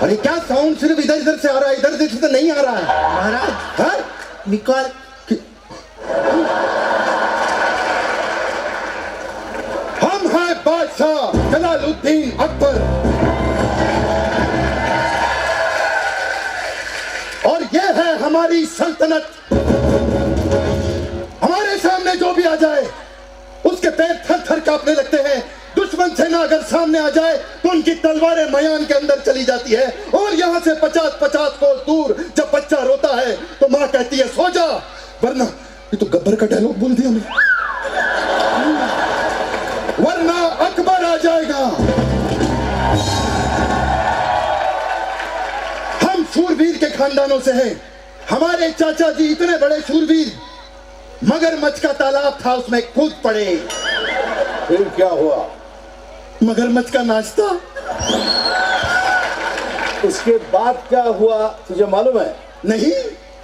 अरे क्या साउंड सिर्फ इधर इधर से आ रहा है, इधर इधर से नहीं आ रहा है महाराज। हाँ? निकाल। हम हैं बादशाह जलालुद्दीन अकबर और ये है हमारी सल्तनत। हमारे सामने जो भी आ जाए उसके पैर थर थर कांपने लगते हैं। दुश्मन सेना अगर सामने आ जाए तो उनकी तलवारें मयान के अंदर चली जाती है और यहाँ से 50-50 कोस दूर जब बच्चा रोता है तो माँ कहती है सो जा, वरना ये तो गब्बर का डायलॉग बोल दिया मैं, वरना अकबर आ जाएगा। हम शूरवीर के खानदानों से हैं। हमारे चाचा जी इतने बड़े शूरवीर, मगरमच्छ का तालाब था उसमें कूद पड़े। फिर क्या हुआ? मगरमच्छ का नाश्ता। उसके बाद क्या हुआ तुझे मालूम है? नहीं।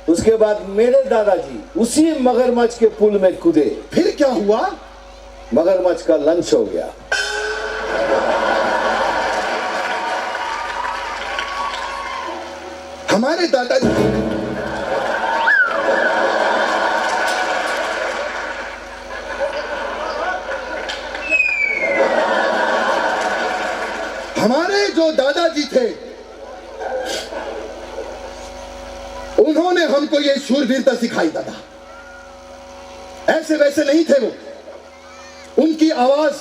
उसके बाद मेरे दादाजी उसी मगरमच्छ के पुल में कूदे। फिर क्या हुआ? मगरमच्छ का लंच हो गया। हमारे दादाजी हमारे जो दादाजी थे उन्होंने हमको ये शूरवीरता सिखाई। दादा ऐसे वैसे नहीं थे वो। उनकी आवाज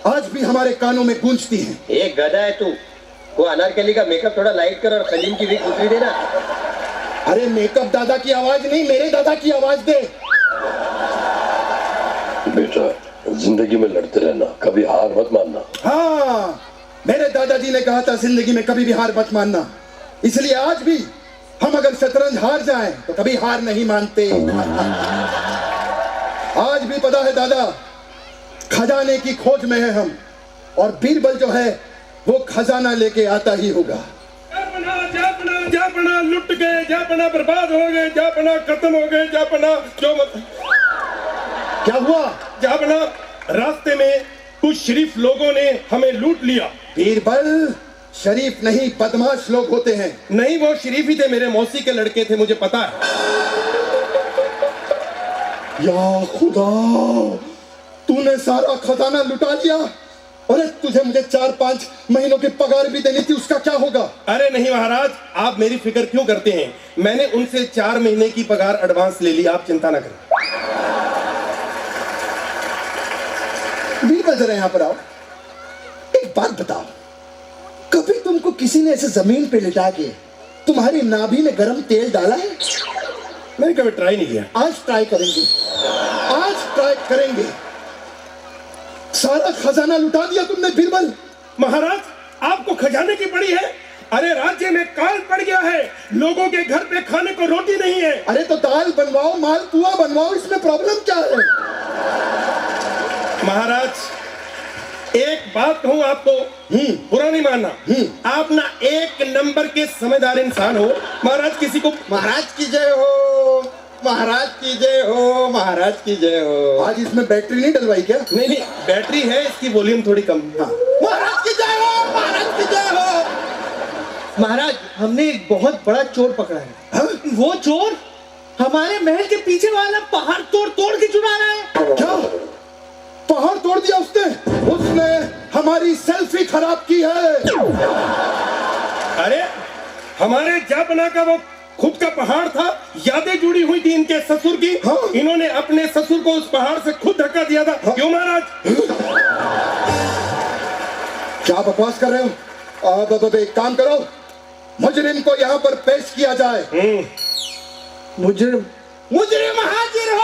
आज भी हमारे कानों में गूंजती है। एक गधा है तू, वो अनारकली का मेकअप थोड़ा लाइट कर और सलीम की भी उतरी देना। अरे मेकअप दादा की आवाज नहीं, मेरे दादा की आवाज दे। बेटा जिंदगी में लड़ते रहना, कभी हार मत मानना। हाँ, मेरे दादाजी ने कहा था जिंदगी में कभी भी हार मत मानना। इसलिए आज भी हम अगर शतरंज हार जाएं तो कभी हार नहीं मानते। आज भी पता है दादा, खजाने की खोज में है हम, और बीरबल जो है वो खजाना लेके आता ही होगा। जापना लुट गए, जापना बर्बाद हो गए, जापना खत्म हो गए, जापना जो क्या हुआ? जापना रास्ते में कुछ शरीफ लोगों ने हमें लूट लिया। बीरबल शरीफ नहीं, बदमाश लोग होते हैं। नहीं, वो शरीफ ही थे, मेरे मौसी के लड़के थे, मुझे पता है। या खुदा, तूने सारा खजाना लुटा लिया। अरे तुझे मुझे 4-5 महीनों की पगार भी देनी थी, उसका क्या होगा? अरे नहीं महाराज, आप मेरी फिक्र क्यों करते हैं? मैंने उनसे 4 महीने की पगार एडवांस ले ली, आप चिंता ना करें। बीरबल जरा यहाँ पर आओ, एक बात बताओ, कभी तुमको किसी ने ऐसे जमीन पे लिटा के तुम्हारी नाभि में गरम तेल डाला है? मैंने कभी ट्राई नहीं किया। आज ट्राई करेंगे, आज ट्राई करेंगे। सारा खजाना लुटा दिया तुमने बीरबल। महाराज, आपको खजाने की पड़ी है? अरे राज्य में काल पड़ गया है, लोगों के घर पे खाने को रोटी नहीं है। अरे तो दाल बनवाओ, मालपुआ बनवाओ, इसमें प्रॉब्लम क्या है? महाराज, एक बात कहूं आपको, बुरा नहीं मानना, आप ना एक नंबर के समझदार इंसान हो। महाराज किसी को महाराज की जय हो, महाराज की जय हो, महाराज की जय हो। आज इसमें बैटरी नहीं डलवाई क्या? नहीं नहीं, बैटरी है, इसकी वॉल्यूम थोड़ी कम। हाँ। महाराज की जय हो, महाराज की जय हो। महाराज, हमने एक बहुत बड़ा चोर पकड़ा है। हाँ? वो चोर हमारे महल के पीछे वाला पहाड़ तोड़ तोड़ के चुरा रहा है। क्या पहाड़ तोड़ दिया उसने? उसने हमारी सेल्फी खराब की है। अरे हमारे जापना का वो खुद का पहाड़ था, यादें जुड़ी हुई थी इनके ससुर की। हाँ? इन्होंने अपने ससुर को उस पहाड़ से खुद धक्का दिया था। हाँ? क्यों महाराज? क्या बकवास कर रहे हो? अब एक काम करो, मुजरिम को यहाँ पर पेश किया जाए। मुजरिम मुजरिम हाजिर हो।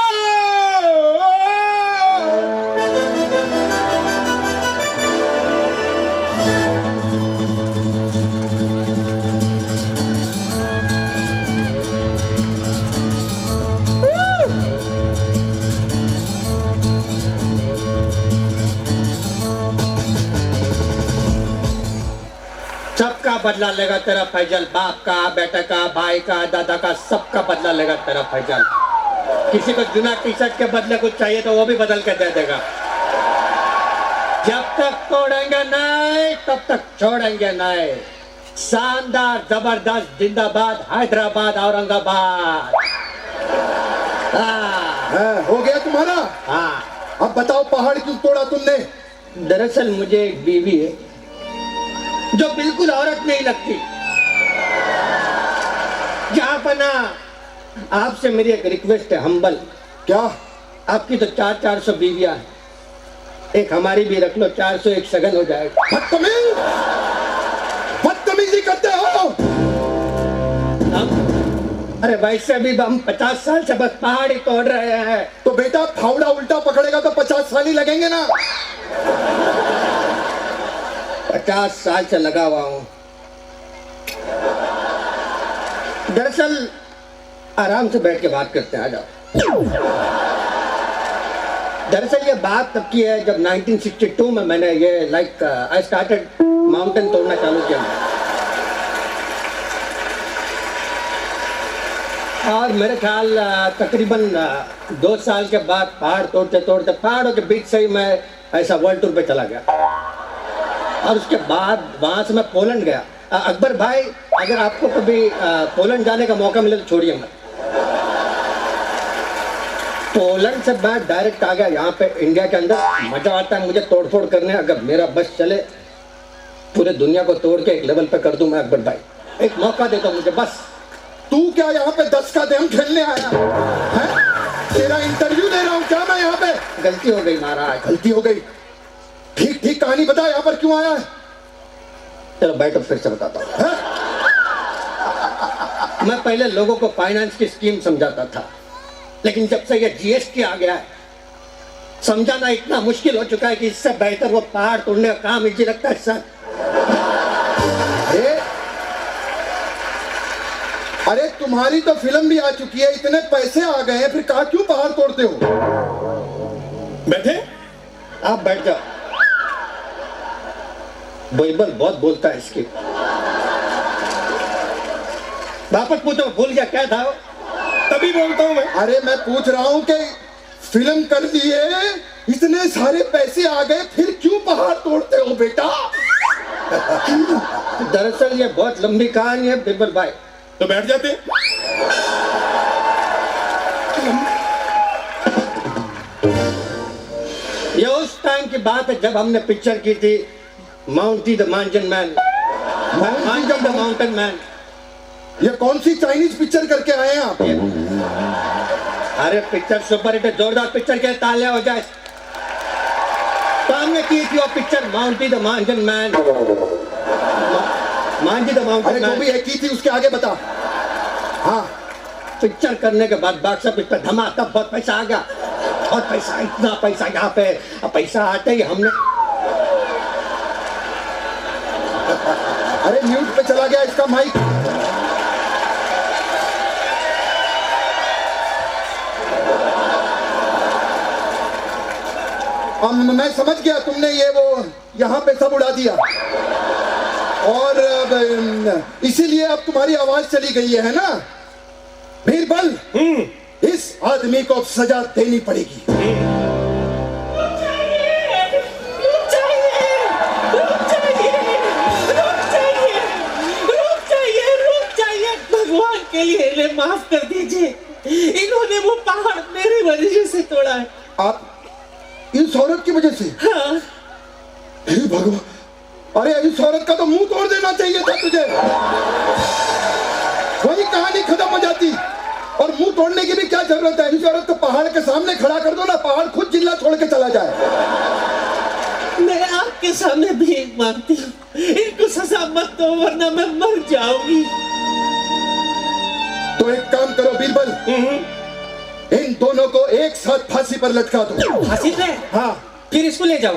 सबका बदला लेगा तेरा फैजल, बाप का, बेटा का, भाई का, दादा का, सबका बदला लेगा तेरा फैजल। किसी को जुना टी शर्ट के बदले कुछ चाहिए तो वो भी बदल के दे देगा। जब तक तोड़ेंगे नहीं तब तक छोड़ेंगे नहीं। शानदार जबरदस्त जिंदाबाद हैदराबाद औरंगाबाद। हाँ हो गया तुम्हारा? हाँ। अब बताओ पहाड़ क्यों तोड़ा तुमने? दरअसल मुझे एक बीवी है जो बिल्कुल औरत नहीं लगती। जहाँ पना आपसे मेरी एक रिक्वेस्ट है हम्बल। क्या? आपकी तो 400 बीवियां हैं, एक हमारी भी रख लो, 401 सगन हो जाएगा। बदतमीज, बदतमीजी करते हो। अरे वैसे भी हम 50 साल से बस पहाड़ ही तोड़ रहे हैं। तो बेटा फावड़ा उल्टा पकड़ेगा तो 50 साल ही लगेंगे ना। 50 साल से लगा हुआ हूं। दरअसल आराम से बैठ के बात करते हैं, आ जाओ। दरअसल ये बात तब की है जब 1962 में मैंने ये आई स्टार्टेड माउंटेन तोड़ना चालू किया। और मेरे ख्याल तकरीबन 2 साल के बाद पहाड़ तोड़ते तोड़ते पहाड़ों के बीच से ही मैं ऐसा वर्ल्ड टूर पे चला गया। और उसके बाद वहां से मैं पोलैंड गया। अकबर भाई, अगर आपको कभी पोलैंड जाने का मौका मिले तो छोड़िए मत। पोलैंड से मैं डायरेक्ट आ गया यहाँ पे इंडिया के अंदर। मजा आता है मुझे तोड़फोड़ करने। अगर मेरा बस चले पूरे दुनिया को तोड़ के एक लेवल पे कर दूं मैं अकबर भाई। एक मौका दे दो मुझे बस। तू क्या यहाँ पे 10 का दम खेलने आया है? तेरा इंटरव्यू दे रहा हूँ क्या मैं यहाँ पे? गलती हो गई महाराज। गलती हो गई? ठीक ठीक कहानी बता, यहाँ पर क्यों आया है? चलो बैठो फिर से बताता हूँ। मैं पहले लोगों को फाइनेंस की स्कीम समझाता था, लेकिन जब से ये जीएसटी आ गया है समझाना इतना मुश्किल हो चुका है कि इससे बेहतर वो पहाड़ तोड़ने का काम इजी लगता है सर। अरे तुम्हारी तो फिल्म भी आ चुकी है, इतने पैसे आ गए हैं, फिर कहा क्यों पहाड़ तोड़ते हो? बैठे? आप बैठ जाओ। बाइबल बहुत बोलता है इसकी। वापस पूछो, भूल गया क्या था? तभी बोलता हूँ मैं। अरे मैं पूछ रहा हूँ कि फिल्म कर दिए, इतने सारे पैसे आ गए, फिर क्यों पहाड़ तोड़ते हो बेटा? दरअसल ये बहुत लंबी कहानी है बिरबल भाई। तो बैठ जाते। ये उस टाइम की बात है जब हमने पिक्चर की थी Mountie the mountain man. Mountie the mountain man. ये कौन सी चाइनीज पिक्चर करके आए हैं आप? अरे पिक्चर सुपर हिट है, जोरदार पिक्चर के तालियां हो जाए। तो हमने की थी वो picture माउंटी the mountain man. Mountie the mountain अरे जो भी है की थी उसके आगे बता। हाँ, पिक्चर करने के बाद बॉक्स ऑफिस पे धमाका, बहुत पैसा आ गया। बहुत पैसा, इतना पैसा यहाँ पे। अब पैसा आते ही हमने अरे म्यूट पे चला गया इसका माइक। मैं समझ गया, तुमने ये वो यहाँ पे सब उड़ा दिया और इसीलिए अब तुम्हारी आवाज चली गई है ना? बीरबल, इस आदमी को अब सजा देनी पड़ेगी। भगवान के लिए इन्हें माफ कर दीजिए। इन्होंने वो पहाड़ मेरी वजह से तोड़ा है। आप इस औरत की वजह से? हाँ। हे भगवान, अरे इस औरत का तो मुंह तोड़ देना चाहिए था तुझे। वही कहानी खत्म हो जाती। और मुंह तोड़ने की भी क्या जरूरत है? इस औरत को पहाड़ के सामने खड़ा कर दो ना, पहाड़ खुद जिल्ला छोड़ के चला जाए। मैं आपके सामने भीख मांगती हूँ, इनको सजा मत दो वरना मैं मर जाऊंगी। तो एक काम करो बीरबल, इन दोनों को एक साथ फांसी पर लटका दो। फांसी पे? हाँ। फिर इसको ले जाओ।